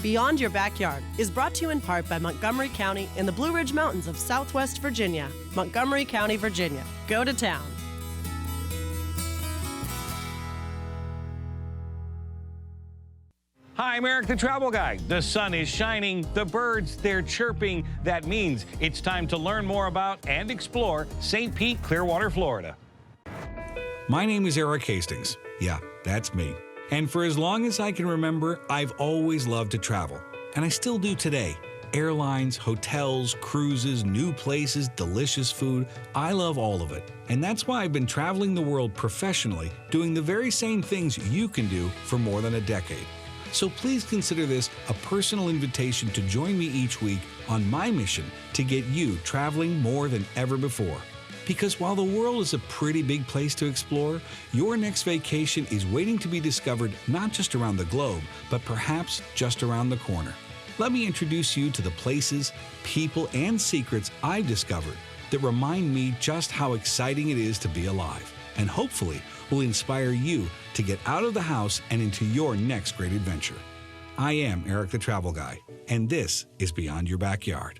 Beyond Your Backyard is brought to you in part by Montgomery County in the Blue Ridge Mountains of Southwest Virginia. Montgomery County, Virginia. Go to town. Hi, I'm Erik the Travel Guy. The sun is shining, the birds, they're chirping. That means it's time to learn more about and explore St. Pete, Clearwater, Florida. My name is Erik Hastings. Yeah, that's me. And for as long as I can remember, I've always loved to travel. And I still do today. Airlines, hotels, cruises, new places, delicious food. I love all of it. And that's why I've been traveling the world professionally, doing the very same things you can do for more than a decade. So please consider this a personal invitation to join me each week on my mission to get you traveling more than ever before. Because while the world is a pretty big place to explore, your next vacation is waiting to be discovered not just around the globe, but perhaps just around the corner. Let me introduce you to the places, people, and secrets I've discovered that remind me just how exciting it is to be alive, and hopefully will inspire you to get out of the house and into your next great adventure. I am Erik the Travel Guy, and this is Beyond Your Backyard.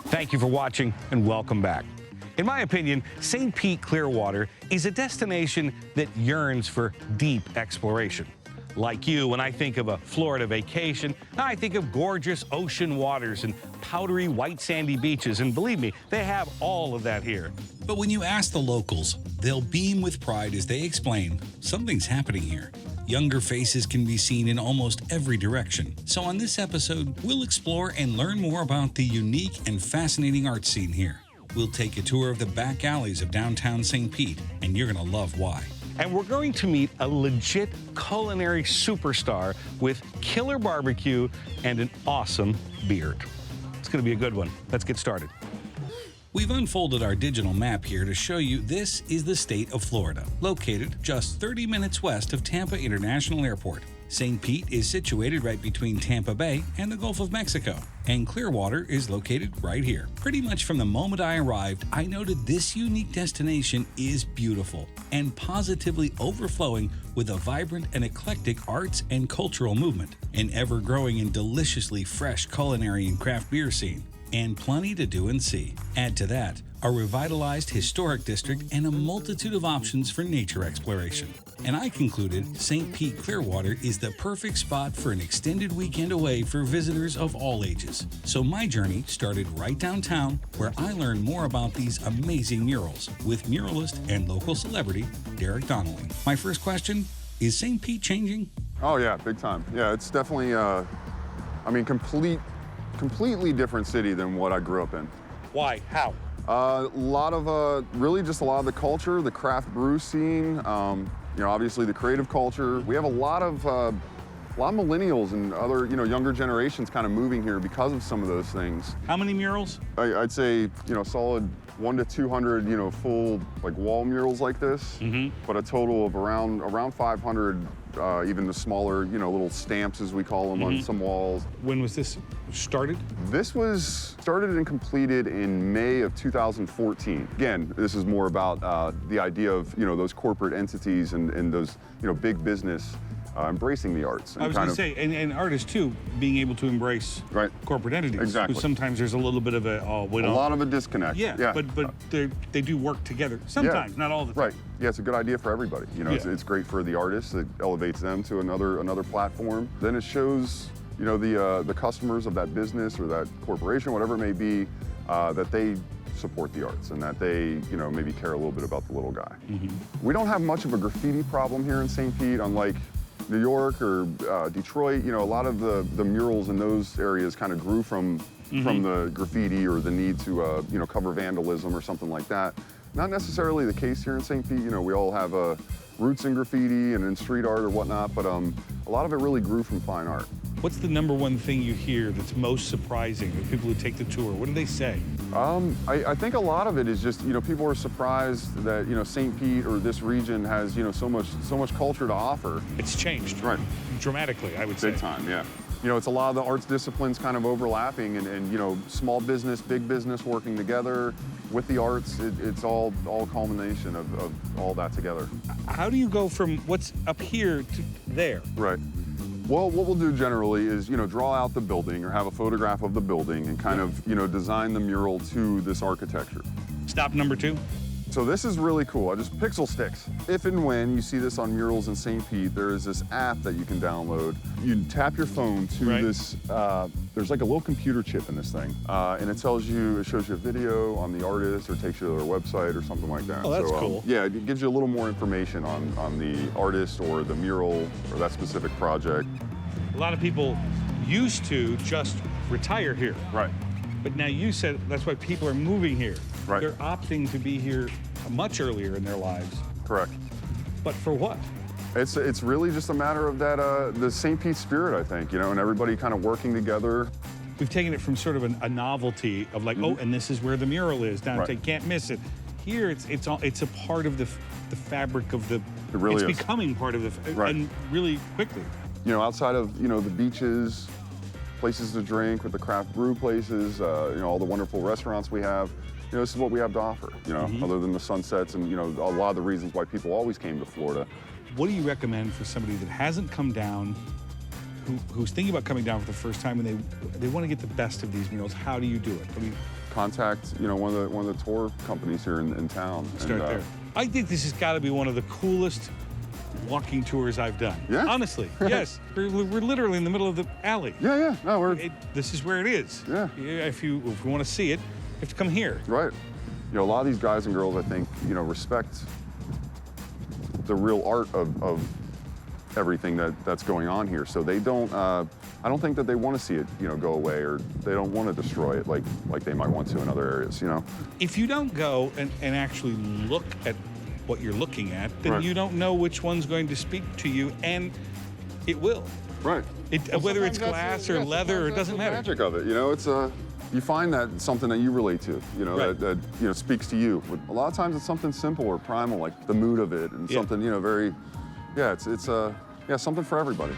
Thank you for watching and welcome back. In my opinion, St. Pete, Clearwater is a destination that yearns for deep exploration. Like you, when I think of a Florida vacation, I think of gorgeous ocean waters and powdery white sandy beaches, and believe me, they have all of that here. But when you ask the locals, they'll beam with pride as they explain, something's happening here. Younger faces can be seen in almost every direction. So on this episode, we'll explore and learn more about the unique and fascinating art scene here. We'll take a tour of the back alleys of downtown St. Pete, and you're going to love why. And we're going to meet a legit culinary superstar with killer barbecue and an awesome beard. It's going to be a good one. Let's get started. We've unfolded our digital map here to show you this is the state of Florida, located just 30 minutes west of Tampa International Airport. St. Pete is situated right between Tampa Bay and the Gulf of Mexico, and Clearwater is located right here. Pretty much from the moment I arrived, I noted this unique destination is beautiful and positively overflowing with a vibrant and eclectic arts and cultural movement, an ever-growing and deliciously fresh culinary and craft beer scene, and plenty to do and see. Add to that a revitalized historic district and a multitude of options for nature exploration. And I concluded St. Pete Clearwater is the perfect spot for an extended weekend away for visitors of all ages. So my journey started right downtown, where I learned more about these amazing murals with muralist and local celebrity Derek Donnelly. My first question, is St. Pete changing? Oh yeah, big time. Yeah, it's definitely, completely different city than what I grew up in. Why? How? Really just a lot of the culture, the craft brew scene, obviously the creative culture. We have a lot of millennials and other, younger generations kind of moving here because of some of those things. How many murals? I'd say, solid 100 to 200, full like wall murals like this, but a total of around 500, even the smaller, little stamps as we call them on some walls. When was this started? This was started and completed in May of 2014. Again, this is more about the idea of, those corporate entities and those, big business embracing the arts. I was going to say, and artists too, being able to embrace corporate entities. Exactly. Sometimes there's a little bit of a lot of a disconnect. Yeah. But they do work together. Sometimes, not all the time. Right. Yeah, it's a good idea for everybody. It's great for the artists. It elevates them to another platform. Then it shows, the customers of that business or that corporation, whatever it may be, that they support the arts and that they, maybe care a little bit about the little guy. We don't have much of a graffiti problem here in St. Pete, unlike New York or Detroit. A lot of the murals in those areas kind of grew from the graffiti or the need to cover vandalism or something like that. Not necessarily the case here in St. Pete. We all have roots in graffiti and in street art or whatnot, but a lot of it really grew from fine art. What's the number one thing you hear that's most surprising with people who take the tour? What do they say? I think a lot of it is just, people are surprised that, St. Pete or this region has, so much culture to offer. It's changed. Right. Dramatically, I would say. Big time, yeah. you know, it's a lot of the arts disciplines kind of overlapping and you know, small business, big business working together with the arts. It's all culmination of all that together. How do you go from what's up here to there? Right. Well, what we'll do generally is, you know, draw out the building or have a photograph of the building and kind of, you know, design the mural to this architecture. Stop number 2. So this is really cool. I just pixel sticks. If and when you see this on murals in St. Pete, there is this app that you can download. You tap your phone to this, there's like a little computer chip in this thing. And it shows you a video on the artist or takes you to their website or something like that. Oh, that's cool. Yeah, it gives you a little more information on the artist or the mural or that specific project. A lot of people used to just retire here. Right. But now you said that's why people are moving here. Right. They're opting to be here much earlier in their lives. Correct. But for what? It's really just a matter of that the St. Pete spirit, I think, you know, and everybody kind of working together. We've taken it from sort of a novelty of like, oh, and this is where the mural is. Down, you can't miss it. Here, it's a part of the fabric of the. It really is. It's becoming part of the, and really quickly. You know, outside of, you know, the beaches, places to drink with the craft brew places, you know, all the wonderful restaurants we have. You know, this is what we have to offer, you know, other than the sunsets and, you know, a lot of the reasons why people always came to Florida. What do you recommend for somebody that hasn't come down, who's thinking about coming down for the first time and they want to get the best of these murals? How do you do it? Contact, you know, one of the tour companies here in town. Start there. I think this has got to be one of the coolest walking tours I've done. Yeah? Honestly, yes. We're literally in the middle of the alley. Yeah. No, this is where it is. Yeah. If you want to see it, you have to come here. Right. You know, a lot of these guys and girls, I think, you know, respect the real art of everything that's going on here. So they don't, I don't think that they want to see it, you know, go away, or they don't want to destroy it like they might want to in other areas, you know? If you don't go and actually look at what you're looking at, then you don't know which one's going to speak to you, and it will. Right. Whether it's glass or leather, it doesn't matter. The magic of it, you know, it's you find that something that you relate to, you know, that you know, speaks to you. But a lot of times it's something simple or primal, like the mood of it, and something, you know, very, it's something for everybody.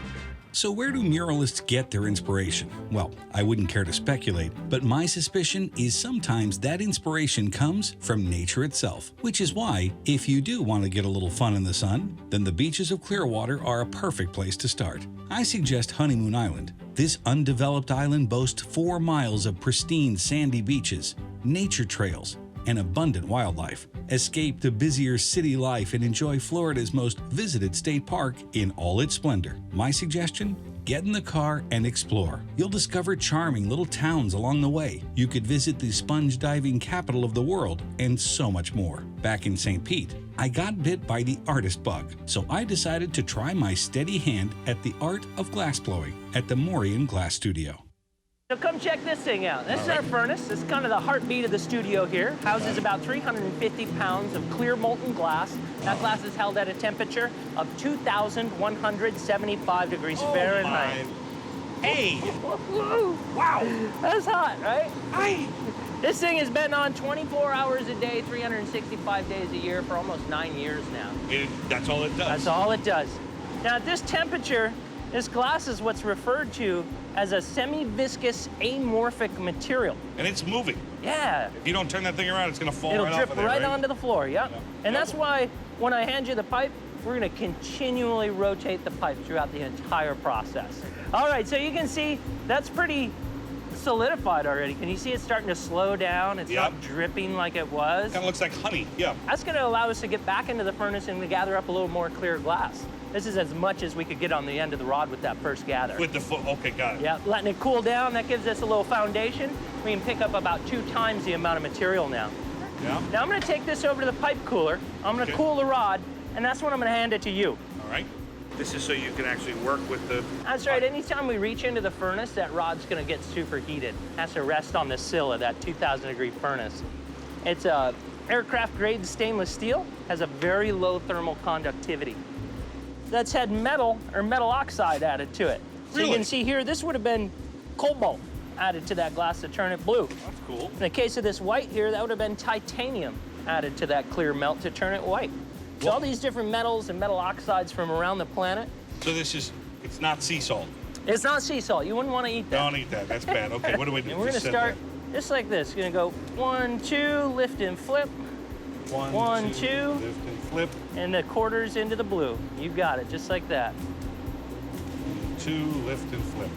So where do muralists get their inspiration? Well, I wouldn't care to speculate, but my suspicion is sometimes that inspiration comes from nature itself, which is why, if you do want to get a little fun in the sun, then the beaches of Clearwater are a perfect place to start. I suggest Honeymoon Island. This undeveloped island boasts 4 miles of pristine sandy beaches, nature trails, and abundant wildlife. Escape the busier city life and enjoy Florida's most visited state park in all its splendor. My suggestion? Get in the car and explore. You'll discover charming little towns along the way. You could visit the sponge diving capital of the world, and so much more. Back in St. Pete, I got bit by the artist bug, so I decided to try my steady hand at the art of glassblowing at the Morian Glass Studio. So come check this thing out. This is our furnace. It's kind of the heartbeat of the studio here. Houses about 350 pounds of clear molten glass. That glass is held at a temperature of 2,175 degrees Fahrenheit. Hey! Wow! That's hot, right? This thing has been on 24 hours a day, 365 days a year for almost 9 years now. That's all it does? That's all it does. Now, at this temperature, this glass is what's referred to as a semi-viscous amorphic material. And it's moving. Yeah. If you don't turn that thing around, it's going to fall It'll right off drip of there, right onto the floor, yep. Yeah. And that's why when I hand you the pipe, we're going to continually rotate the pipe throughout the entire process. All right, so you can see that's pretty solidified already. Can you see it's starting to slow down? It's not dripping like it was. Kind of looks like honey, yeah. That's going to allow us to get back into the furnace and to gather up a little more clear glass. This is as much as we could get on the end of the rod with that first gather. With the foot, okay, got it. Yeah, letting it cool down, that gives us a little foundation. We can pick up about 2 times the amount of material now. Yeah. Now I'm gonna take this over to the pipe cooler. I'm gonna cool the rod, and that's when I'm gonna hand it to you. All right. This is so you can actually work with the... That's right, anytime we reach into the furnace, that rod's gonna get superheated. It has to rest on the sill of that 2,000-degree furnace. It's a aircraft-grade stainless steel, has a very low thermal conductivity. That's had metal or metal oxide added to it. So you can see here, this would have been cobalt added to that glass to turn it blue. That's cool. In the case of this white here, that would have been titanium added to that clear melt to turn it white. So all these different metals and metal oxides from around the planet. So this is, it's not sea salt. It's not sea salt. You wouldn't want to eat that. Don't eat that. That's bad. Okay, what do we do? And we're going to start just like this. Going to go 1, 2, lift and flip. 1, 2, lift and flip. And the quarters into the blue. You got it, just like that. 2, lift and flip.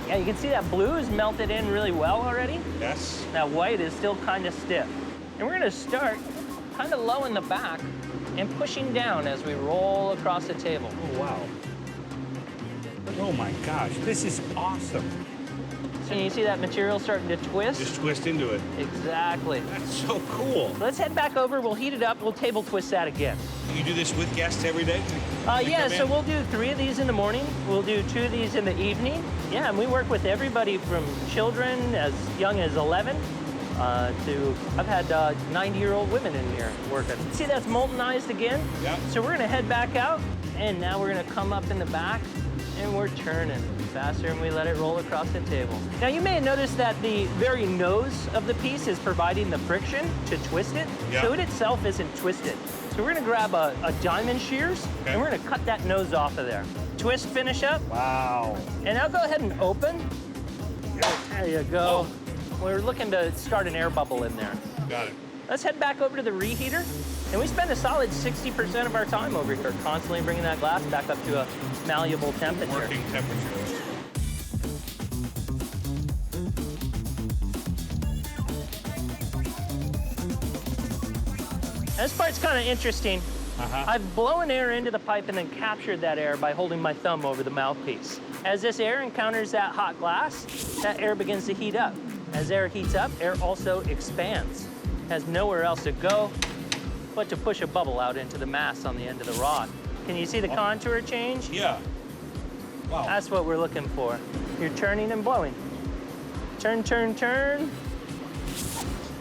Yeah, you can see that blue is melted in really well already. Yes. That white is still kind of stiff. And we're going to start kind of low in the back and pushing down as we roll across the table. Oh, wow. Oh my gosh, this is awesome. So you see that material starting to twist? Just twist into it. Exactly. That's so cool. Let's head back over, we'll heat it up, we'll table twist that again. You do this with guests every day? Yeah, so we'll do 3 of these in the morning, we'll do 2 of these in the evening. Yeah, and we work with everybody from children as young as 11 to, I've had 90-year-old women in here working. See, that's moltenized again? Yeah. So we're gonna head back out, and now we're gonna come up in the back, and we're turning faster, and we let it roll across the table. Now, you may have noticed that the very nose of the piece is providing the friction to twist it, so it itself isn't twisted. So we're gonna grab a diamond shears, and we're gonna cut that nose off of there. Twist, finish up. Wow. And now go ahead and open. There you go. We're looking to start an air bubble in there. Got it. Let's head back over to the reheater. And we spend a solid 60% of our time over here, constantly bringing that glass back up to a malleable temperature. Working temperature. This part's kind of interesting. I've blown air into the pipe and then captured that air by holding my thumb over the mouthpiece. As this air encounters that hot glass, that air begins to heat up. As air heats up, air also expands. Has nowhere else to go but to push a bubble out into the mass on the end of the rod. Can you see the contour change? Yeah. Wow. That's what we're looking for. You're turning and blowing. Turn, turn, turn.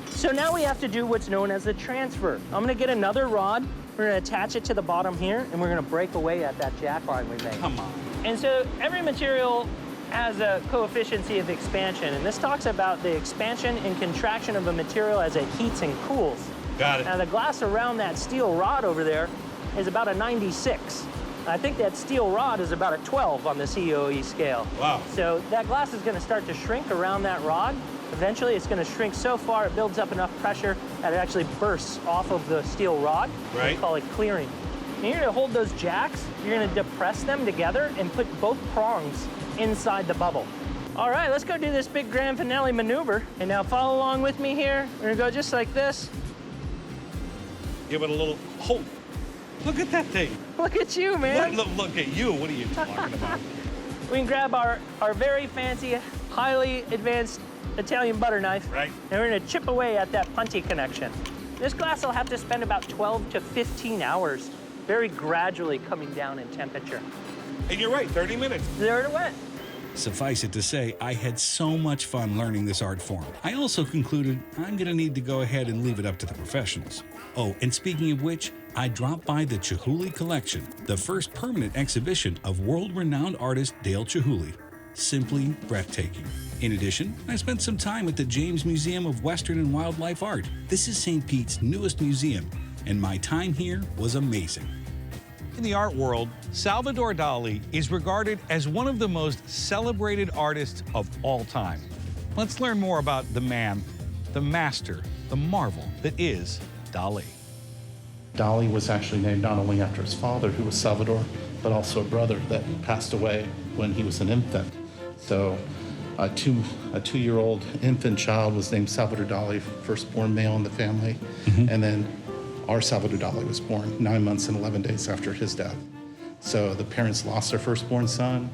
So now we have to do what's known as the transfer. I'm gonna get another rod, we're gonna attach it to the bottom here, and we're gonna break away at that jack line we made. Come on. And so every material has a coefficient of expansion, and this talks about the expansion and contraction of a material as it heats and cools. Got it. Now the glass around that steel rod over there is about a 96. I think that steel rod is about a 12 on the COE scale. Wow. So that glass is gonna start to shrink around that rod. Eventually it's gonna shrink so far it builds up enough pressure that it actually bursts off of the steel rod. Right. We call it clearing. And you're gonna hold those jacks, you're gonna depress them together and put both prongs inside the bubble. All right, let's go do this big grand finale maneuver. And now follow along with me here. We're gonna go just like this. Give it a little hold. Look at that thing. Look at you, man. Look at you. What are you talking about? We can grab our very fancy, highly advanced Italian butter knife. Right. And we're gonna chip away at that puntey connection. This glass will have to spend about 12 to 15 hours, very gradually coming down in temperature. And you're right, 30 minutes. There it went. Suffice it to say, I had so much fun learning this art form. I also concluded I'm going to need to go ahead and leave it up to the professionals. Oh, and speaking of which, I dropped by the Chihuly Collection, the first permanent exhibition of world-renowned artist Dale Chihuly. Simply breathtaking. In addition, I spent some time at the James Museum of Western and Wildlife Art. This is St. Pete's newest museum, and my time here was amazing. In the art world, Salvador Dali is regarded as one of the most celebrated artists of all time. Let's learn more about the man, the master, the marvel that is Dali. Dali was actually named not only after his father, who was Salvador, but also a brother that passed away when he was an infant. So a two-year-old infant child was named Salvador Dali, firstborn male in the family, and then our Salvador Dali was born 9 months and 11 days after his death. So the parents lost their firstborn son.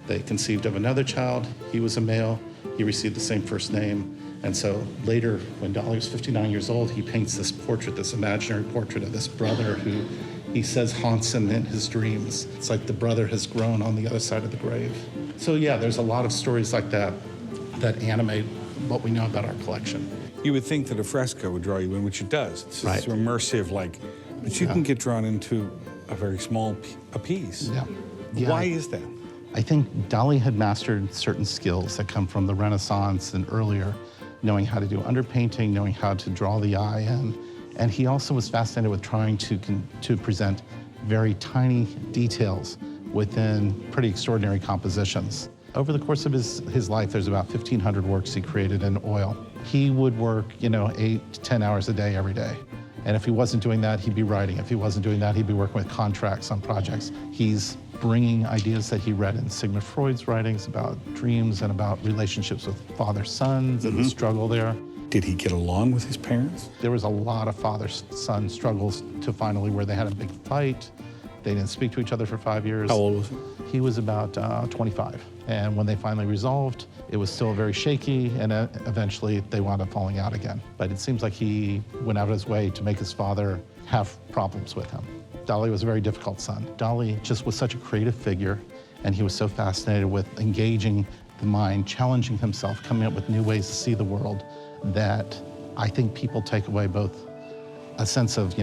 They conceived of another child. He was a male. He received the same first name. And so later, when Dali was 59 years old, he paints this portrait, this imaginary portrait of this brother who he says haunts him in his dreams. It's like the brother has grown on the other side of the grave. So yeah, there's a lot of stories like that that animate what we know about our collection. You would think that a fresco would draw you in, which it does. It's Right. immersive, but you can get drawn into a very small piece. Yeah. Why is that? I think Dali had mastered certain skills that come from the Renaissance and earlier, knowing how to do underpainting, knowing how to draw the eye in. And he also was fascinated with trying to present very tiny details within pretty extraordinary compositions. Over the course of his life, there's about 1,500 works he created in oil. He would work, 8 to 10 hours a day every day. And if he wasn't doing that, he'd be writing. If he wasn't doing that, he'd be working with contracts on projects. He's bringing ideas that he read in Sigmund Freud's writings about dreams and about relationships with father-sons and the struggle there. Did he get along with his parents? There was a lot of father-son struggles to finally where they had a big fight. They didn't speak to each other for 5 years. How old was he? He was about 25. And when they finally resolved, it was still very shaky, and eventually they wound up falling out again. But it seems like he went out of his way to make his father have problems with him. Dali was a very difficult son. Dali just was such a creative figure, and he was so fascinated with engaging the mind, challenging himself, coming up with new ways to see the world, that I think people take away both a sense of,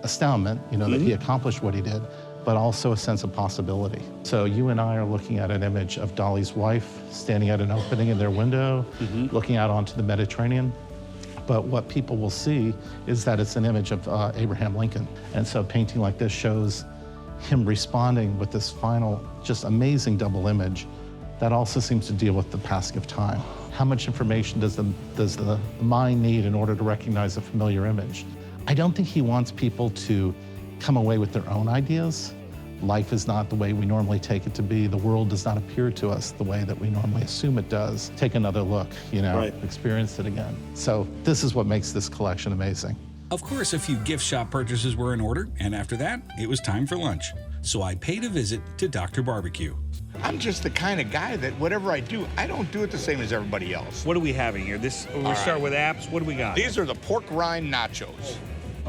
astoundment, that he accomplished what he did, but also a sense of possibility. So you and I are looking at an image of Dali's wife standing at an opening in their window, looking out onto the Mediterranean. But what people will see is that it's an image of Abraham Lincoln. And so a painting like this shows him responding with this final, just amazing double image that also seems to deal with the passing of time. How much information does the mind need in order to recognize a familiar image? I don't think he wants people to come away with their own ideas. Life is not the way we normally take it to be. The world does not appear to us the way that we normally assume it does. Take another look, Right. Experience it again. So this is what makes this collection amazing. Of course, a few gift shop purchases were in order, and after that, it was time for lunch. So I paid a visit to Dr. Barbecue. I'm just the kind of guy that whatever I do, I don't do it the same as everybody else. What are we having here? We'll start with apps. What do we got? These are the pork rind nachos.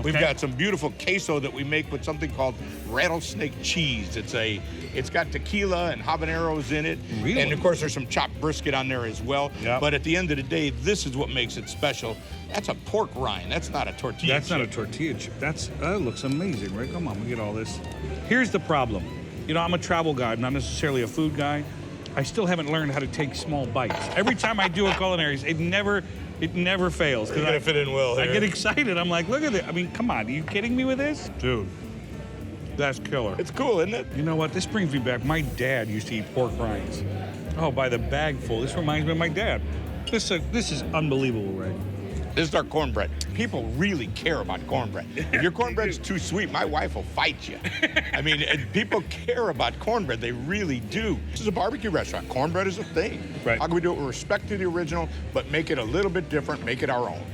We've got some beautiful queso that we make with something called rattlesnake cheese. It's got tequila and habaneros in it. Really? And of course there's some chopped brisket on there as well. Yep. But at the end of the day, this is what makes it special. That's a pork rind. That's not a tortilla That's not a chip. tortilla chip. That looks amazing, right? Come on, we get all this. Here's the problem. I'm a travel guy, not necessarily a food guy. I still haven't learned how to take small bites. Every time I do a Culinary, it never fails. You're gonna fit in well I here. get excited. I'm like, look at it. I mean, come on, are you kidding me with this? Dude, that's killer. It's cool, isn't it? You know what? This brings me back. My dad used to eat pork rinds. Oh, by the bagful. This reminds me of my dad. This is unbelievable, Ray. This is our cornbread. People really care about cornbread. If your cornbread's too sweet, my wife will fight you. I mean, people care about cornbread. They really do. This is a barbecue restaurant. Cornbread is a thing. Right. How can we do it with respect to the original, but make it a little bit different, make it our own?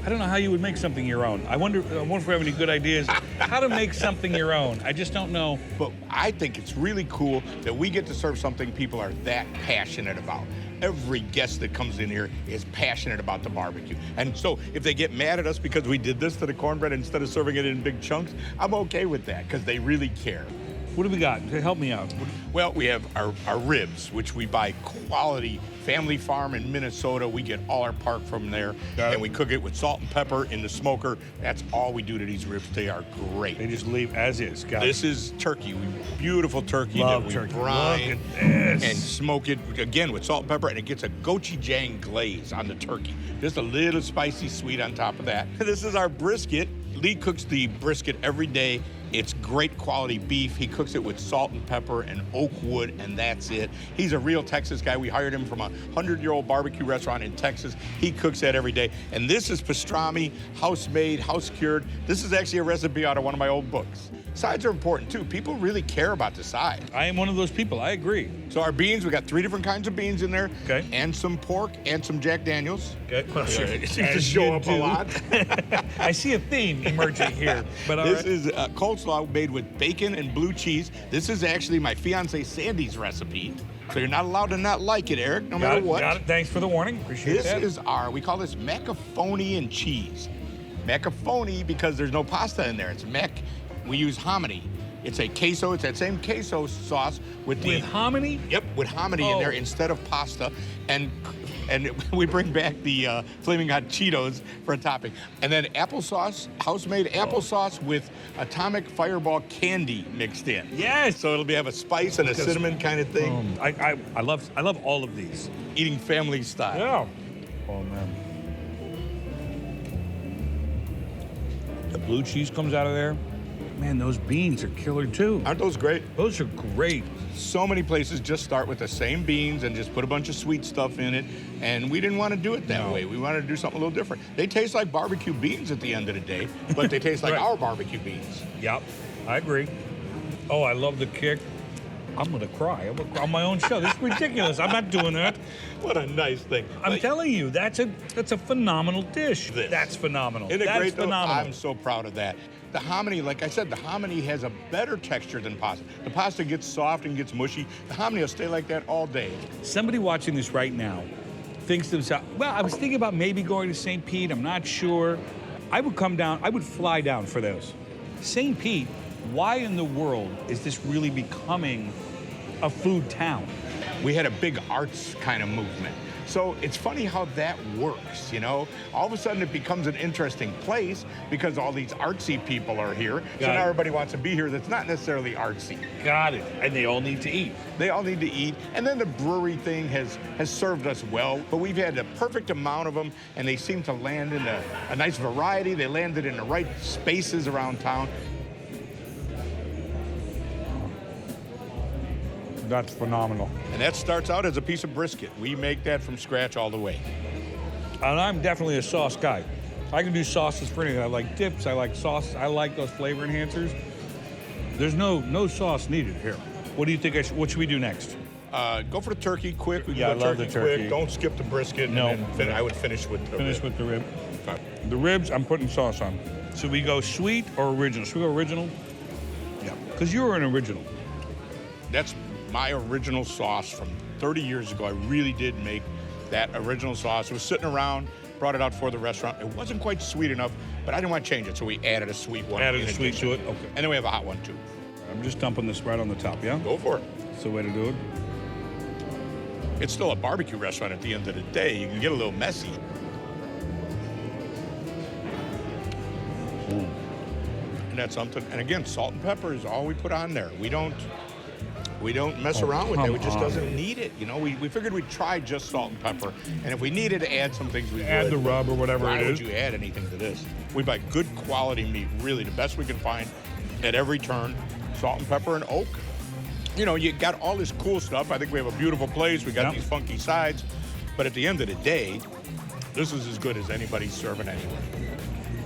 I don't know how you would make something your own. I wonder if we have any good ideas how to make something your own. I just don't know. But I think it's really cool that we get to serve something people are that passionate about. Every guest that comes in here is passionate about the barbecue. And so if they get mad at us because we did this to the cornbread instead of serving it in big chunks, I'm okay with that because they really care. What do we got? Help me out. Well, we have our ribs, which we buy quality family farm in Minnesota. We get all our pork from there, and we cook it with salt and pepper in the smoker. That's all we do to these ribs. They are great. They just leave as is. Got This it. is turkey. Beautiful turkey Love that we turkey. brine Look at this. and smoke it, again, with salt and pepper, and it gets a gochujang glaze on the turkey. Just a little spicy sweet on top of that. This is our brisket. Lee cooks the brisket every day. It's great quality beef. He cooks it with salt and pepper and oak wood, and that's it. He's a real Texas guy. We hired him from a 100-year-old barbecue restaurant in Texas. He cooks that every day. And this is pastrami, house-made, house-cured. This is actually a recipe out of one of my old books. Sides are important, too. People really care about the side. I am one of those people. I agree. So our beans, we got 3 different kinds of beans in there. Okay. And some pork and some Jack Daniels. Okay. Well, sure. It seems to As show you up do. a lot. I see a theme emerging here. But all This right. is coleslaw made with bacon and blue cheese. This is actually my fiance Sandy's recipe. So you're not allowed to not like it, Eric, no matter what. Got it. Thanks for the warning. Appreciate This that. is we call this macaroni and cheese. Macaroni because there's no pasta in there. It's we use hominy. It's a queso. It's that same queso sauce with hominy? Yep, with hominy in there instead of pasta. And we bring back the Flaming Hot Cheetos for a topping. And then applesauce, house-made applesauce with Atomic Fireball candy mixed in. Yes. So it'll have a spice and a cinnamon kind of thing. I love all of these. Eating family style. Yeah. Oh man. The blue cheese comes out of there. Man, those beans are killer too. Aren't those great? Those are great. So many places just start with the same beans and just put a bunch of sweet stuff in it, and we didn't want to do it that way. We wanted to do something a little different. They taste like barbecue beans at the end of the day, but they taste like our barbecue beans. Yep, I agree. Oh, I love the kick. I'm gonna cry on my own show. This is ridiculous. I'm not doing that. What a nice thing. I'm telling you, that's a phenomenal dish. That's phenomenal. Isn't it That's great, though? phenomenal. I'm so proud of that. The hominy, like I said, the hominy has a better texture than pasta. The pasta gets soft and gets mushy. The hominy will stay like that all day. Somebody watching this right now thinks to themselves, well, I was thinking about maybe going to St. Pete. I'm not sure. I would fly down for those. St. Pete, why in the world is this really becoming a food town? We had a big arts kind of movement. So it's funny how that works, you know? All of a sudden it becomes an interesting place because all these artsy people are here. So now everybody wants to be here that's not necessarily artsy. Got it. And they all need to eat. They all need to eat. And then the brewery thing has served us well, but we've had the perfect amount of them, and they seem to land in a nice variety. They landed in the right spaces around town. That's phenomenal. And that starts out as a piece of brisket. We make that from scratch all the way. And I'm definitely a sauce guy. I can do sauces for anything. I like dips, I like sauce, I like those flavor enhancers. There's no sauce needed here. What do you think, what should we do next? Go for the turkey quick. We can Yeah, go I love the turkey. quick. Don't skip the brisket. No. And then I would finish with the rib. With the rib. Okay. The ribs, I'm putting sauce on. Should we go sweet or original? Should we go original? Yeah, because you were an original. That's my original sauce from 30 years ago. I really did make that original sauce. It was sitting around, brought it out for the restaurant. It wasn't quite sweet enough, but I didn't want to change it, so we added a sweet one. Added a sweet to it? Okay. And then we have a hot one, too. I'm just dumping this right on the top, yeah? Go for it. That's the way to do it. It's still a barbecue restaurant at the end of the day. You can get a little messy. And that's something. And again, salt and pepper is all we put on there. We don't mess around with it. It just doesn't need it. You know, we figured we'd try just salt and pepper. And if we needed to add some things, we would. Add the rub or whatever it is. Why would you add anything to this? We buy good quality meat, really the best we can find at every turn. Salt and pepper and oak. You know, you got all this cool stuff. I think we have a beautiful place. We got these funky sides. But at the end of the day, this is as good as anybody's serving anywhere.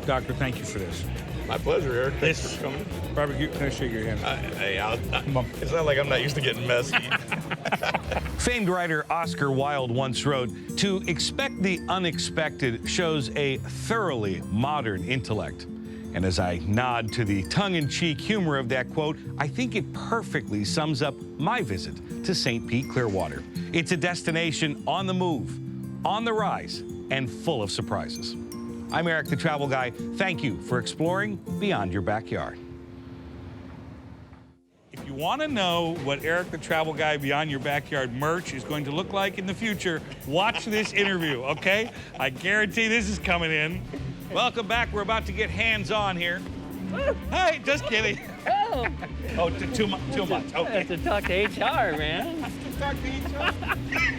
Doctor, thank you for this. My pleasure, Eric. Thanks for coming. Barbecue, can I shake your hand? It's not like I'm not used to getting messy. Famed writer Oscar Wilde once wrote, "To expect the unexpected shows a thoroughly modern intellect." And as I nod to the tongue-in-cheek humor of that quote, I think it perfectly sums up my visit to St. Pete Clearwater. It's a destination on the move, on the rise, and full of surprises. I'm Erik the Travel Guy. Thank you for exploring beyond your backyard. If you want to know what Erik the Travel Guy Beyond Your Backyard merch is going to look like in the future, watch this interview, okay? I guarantee this is coming in. Welcome back. We're about to get hands-on here. Hey, just kidding. Oh, Oh, too much. Okay. to talk to HR, man. Talk to HR.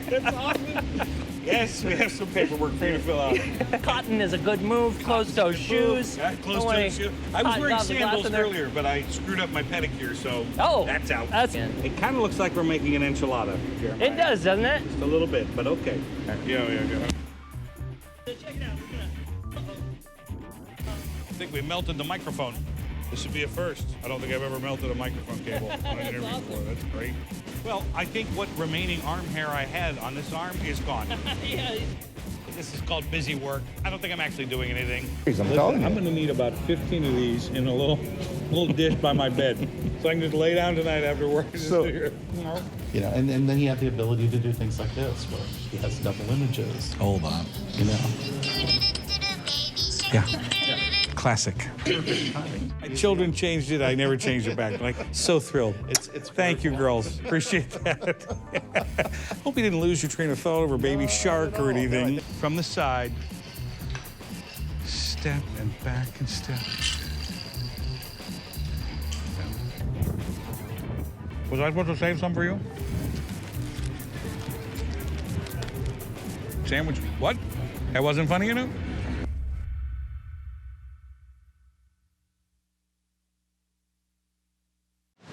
That's awesome. Yes, we have some paperwork for you to fill out. Cotton is a good move. Closed-toe shoes. Yeah, close-toe shoes. I was wearing sandals earlier, but I screwed up my pedicure, so that's out. It kind of looks like we're making an enchilada, Jeremiah. It does, doesn't it? Just a little bit, but okay. Yeah. Check it out. I think we melted the microphone. This should be a first. I don't think I've ever melted a microphone cable on an interview before. That's great. Well, I think what remaining arm hair I had on this arm is gone. Yeah. This is called busy work. I don't think I'm actually doing anything. I'm going to need about 15 of these in a little dish by my bed, so I can just lay down tonight after work. So, you know, and then you have the ability to do things like this, where he has double images. Hold on. You know. Yeah. Classic. My children changed it. I never changed it back. Like, so thrilled. It's Thank you, girls. Appreciate that. Hope you didn't lose your train of thought over Baby Shark or anything. From the side. Step and back and step. Was I supposed to save some for you? Sandwich? What? That wasn't funny enough?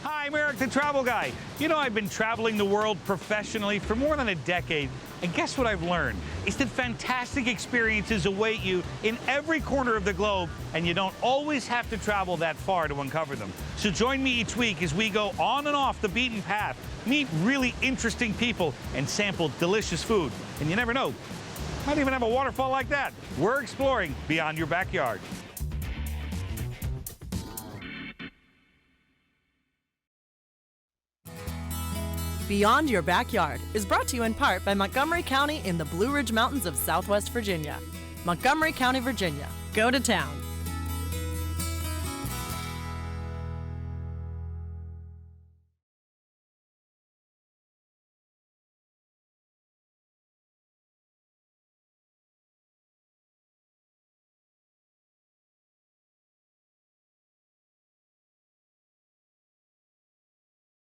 Hi, Hi, I'm Erik the Travel Guy. You know, I've been traveling the world professionally for more than a decade, and guess what I've learned? Is that fantastic experiences await you in every corner of the globe, and you don't always have to travel that far to uncover them. So join me each week as we go on and off the beaten path, meet really interesting people, and sample delicious food. And you never know, might even have a waterfall like that. We're exploring beyond your backyard. Beyond Your Backyard is brought to you in part by Montgomery County in the Blue Ridge Mountains of Southwest Virginia. Montgomery County, Virginia. Go to town.